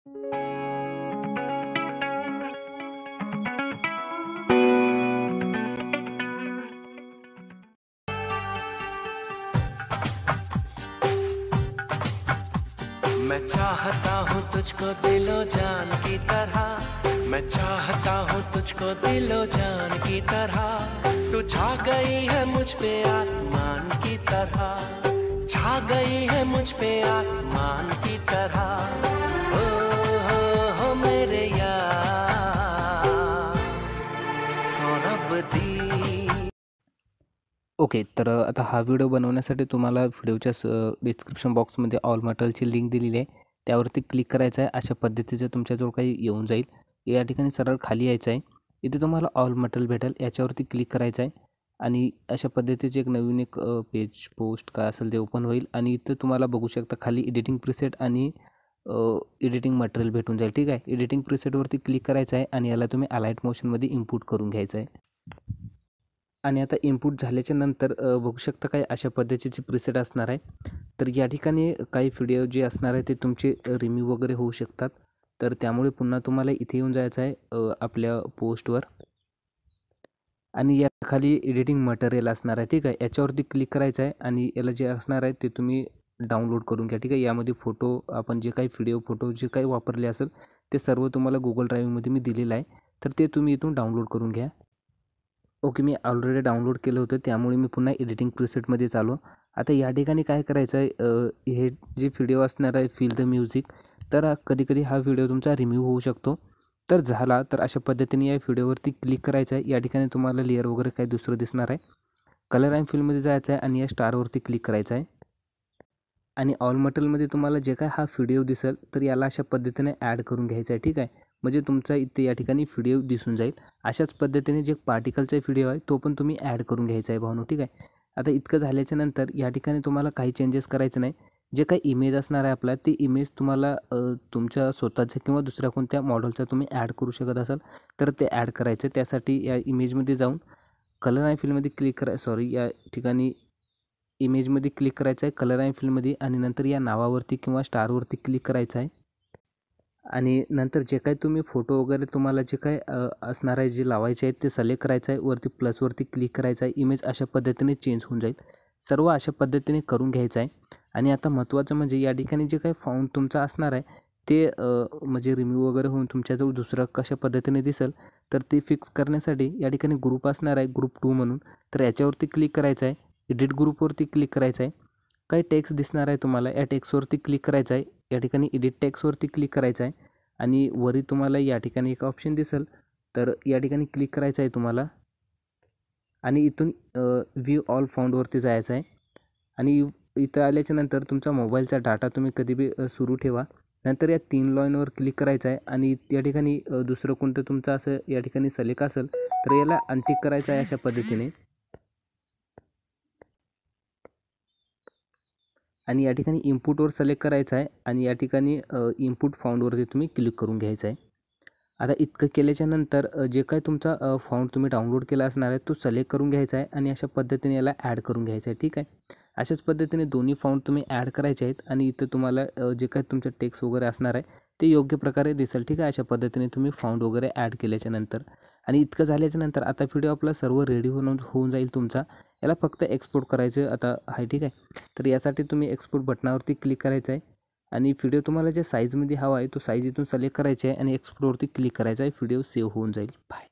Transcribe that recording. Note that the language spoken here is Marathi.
मैं चाहता हूँ तुझको दिलो जान की तरह, मैं चाहता हूँ तुझको दिलो जान की तरह। तू छा गई है मुझ पे आसमान की तरह, छा गई है मुझ पे आसमान की तरह। हो मेरे यार सौरभ दी। ओके, तर आता हा व्हिडिओ बनवण्यासाठी तुम्हाला व्हिडिओच्या डिस्क्रिप्शन बॉक्समध्ये ऑल मटेरियलची लिंक दिलेली आहे, त्यावरती क्लिक करायचं आहे. अशा पद्धतीचं तुमच्याजवळ काही येऊन जाईल. या ठिकाणी सरळ खाली यायचं आहे. इथे तुम्हाला ऑल मटेरियल भेटेल, याच्यावरती क्लिक करायचं आहे आणि अशा पद्धतीचे एक नवीन एक पेज पोस्ट काय असेल ते ओपन होईल आणि इथं तुम्हाला बघू शकता खाली एडिटिंग प्रिसेट आणि एडिटिंग मटेरियल भेटून जाईल. ठीक आहे, एडिटिंग प्रिसेटवरती क्लिक करायचं आहे आणि याला तुम्ही अलाइट मोशनमध्ये इम्पोर्ट करून घ्यायचं आहे. आणि आता इनपुट झाल्याच्या नंतर बघू शकता काय अशा पद्धतीचे प्रिसेट असणार आहे. तर या ठिकाणी काही व्हिडिओ जे असणार आहे ते तुमचे रिम्यूव्ह वगैरे होऊ शकतात. तर त्यामुळे पुन्हा तुम्हाला इथे येऊन जायचं आहे आपल्या पोस्टवर आणि या खाली एडिटिंग मटेरियल असणार आहे. ठीक आहे, याच्यावरती क्लिक करायचं आहे आणि याला जे असणार आहे ते तुम्ही डाउनलोड करून घ्या. ठीक आहे, यामध्ये फोटो आपण जे काही व्हिडिओ फोटो जे काही वापरले असेल ते सर्व तुम्हाला गुगल ड्राईव्हमध्ये मी दिलेलं आहे. तर ते तुम्ही इथून डाउनलोड करून घ्या. ओके, मी ऑलरेडी डाउनलोड केलं होतं त्यामुळे मी पुन्हा एडिटिंग प्रिसेटमध्ये चालू. आता या ठिकाणी काय करायचं आहे, हे जे व्हिडिओ असणार आहे फील द म्युझिक, तर कधीकधी हा व्हिडिओ तुमचा रिम्यूव्ह होऊ शकतो. तर झाला तर अशा पद्धतीने या व्हिडिओवरती क्लिक करायचं आहे. या ठिकाणी तुम्हाला लेअर वगैरे काय दुसरं दिसणार आहे. कलर अँड फिलमध्ये जायचं आहे आणि या स्टारवरती क्लिक करायचं आहे आणि ऑल मटेरियलमध्ये तुम्हाला जे काय हा व्हिडिओ दिसेल तर याला अशा पद्धतीने ॲड करून घ्यायचं आहे. ठीक आहे, म्हणजे तुमचा इथे या ठिकाणी व्हिडिओ दिसून जाईल. अशाच पद्धतीने जे पार्टिकलचा व्हिडिओ आहे तो पण तुम्ही ॲड करून घ्यायचा आहे भावनो. ठीक आहे, आता इतकं झाल्याच्या नंतर या ठिकाणी तुम्हाला काही चेंजेस करायचे नाही. जे काही इमेज असणार आहे आपला ते इमेज तुम्हाला तुमच्या स्वतःचं किंवा दुसऱ्या कोणत्या मॉडेलचा तुम्ही ॲड करू शकत असाल तर ते ॲड करायचं. त्यासाठी या इमेजमध्ये जाऊन कलर आणि फिलमध्ये क्लिक या ठिकाणी इमेजमध्ये क्लिक करायचं आहे कलर आणि फिलमध्ये आणि नंतर या नावावरती किंवा स्टारवरती क्लिक करायचं आहे आणि नंतर जे काही तुम्ही फोटो वगैरे तुम्हाला जे काही असणार आहे जे लावायचे आहेत ते सिलेक्ट करायचं आहे. वरती प्लसवरती क्लिक करायचं आहे. इमेज अशा पद्धतीने चेंज होऊन जाईल. सर्व अशा पद्धतीने करून घ्यायचं आहे. आणि आता महत्त्वाचं म्हणजे या ठिकाणी जे काही फाउंड तुमचा असणार आहे ते म्हणजे रिम्यूव्ह वगैरे होऊन तुमच्याजवळ दुसरं कशा पद्धतीने दिसेल तर ते फिक्स करण्यासाठी या ठिकाणी ग्रुप असणार आहे ग्रुप 2 म्हणून. तर याच्यावरती क्लिक करायचं आहे. एडिट ग्रुपवरती क्लिक करायचं आहे. काही टेक्स्ट दिसणार आहे तुम्हाला, या टेक्स्टवरती क्लिक करायचं आहे. या ठिकाणी एडिट टेक्स्टवरती क्लिक करायचं आहे आणि वरी तुम्हाला या ठिकाणी एक ऑप्शन दिसेल तर या ठिकाणी क्लिक करायचं आहे तुम्हाला आणि इथून व्ह्यू ऑल फाउंडवरती जायचं आहे आणि इथं आल्याच्या नंतर तुमचा मोबाईलचा डाटा तुम्ही कधी बी सुरू ठेवा. नंतर या 3 लाईनवर क्लिक करायचं आहे आणि या ठिकाणी दुसरं कोणतं तुमचं असं या ठिकाणी सिलेक्ट असेल तर याला अनटिक करायचं आहे अशा पद्धतीने आणि या ठिकाणी इनपुटवर सिलेक्ट करायचं आहे आणि या ठिकाणी इनपुट फाउंडवरती तुम्ही क्लिक करून घ्यायचं आहे. आता इतकं केल्याच्या नंतर जे काही तुमचा फाउंड तुम्ही डाउनलोड केला असणार आहे तो सिलेक्ट करून घ्यायचा आहे आणि अशा पद्धतीने याला ॲड करून घ्यायचं आहे. ठीक आहे, अशाच पद्धतीने दोन्ही फाउंड तुम्ही ॲड करायचे आहेत आणि इथं तुम्हाला जे काही तुमचं टेक्स्ट वगैरे असणार आहे ते योग्य प्रकारे दिसेल. ठीक आहे, अशा पद्धतीने तुम्ही फाउंड वगैरे ॲड केल्याच्या नंतर आणि इतकं झाल्याच्या नंतर आता व्हिडिओ आपला सर्व रेडी होऊन जाईल तुमचा. याला फक्त एक्सपोर्ट करायचं आता आहे. ठीक आहे, तर यासाठी तुम्ही एक्सपोर्ट बटनावरती क्लिक करायचं आहे आणि व्हिडिओ तुम्हाला ज्या साईजमध्ये हवा आहे तो साईज इथून सिलेक्ट करायचा आहे आणि एक्सपोर्टवरती क्लिक करायचा आहे. व्हिडिओ सेव्ह होऊन जाईल. बाय.